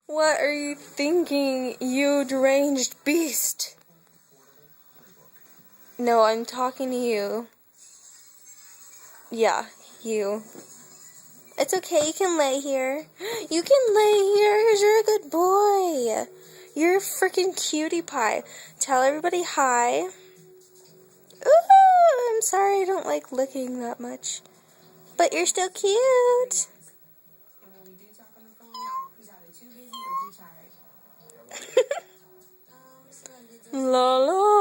What are you thinking, you deranged beast? No, I'm talking to you. Yeah, you. It's okay, you can lay here. You can lay here, because you're a good boy. You're a freaking cutie pie. Tell everybody hi. Ooh, I'm sorry I don't like licking that much. But you're still cute. La la.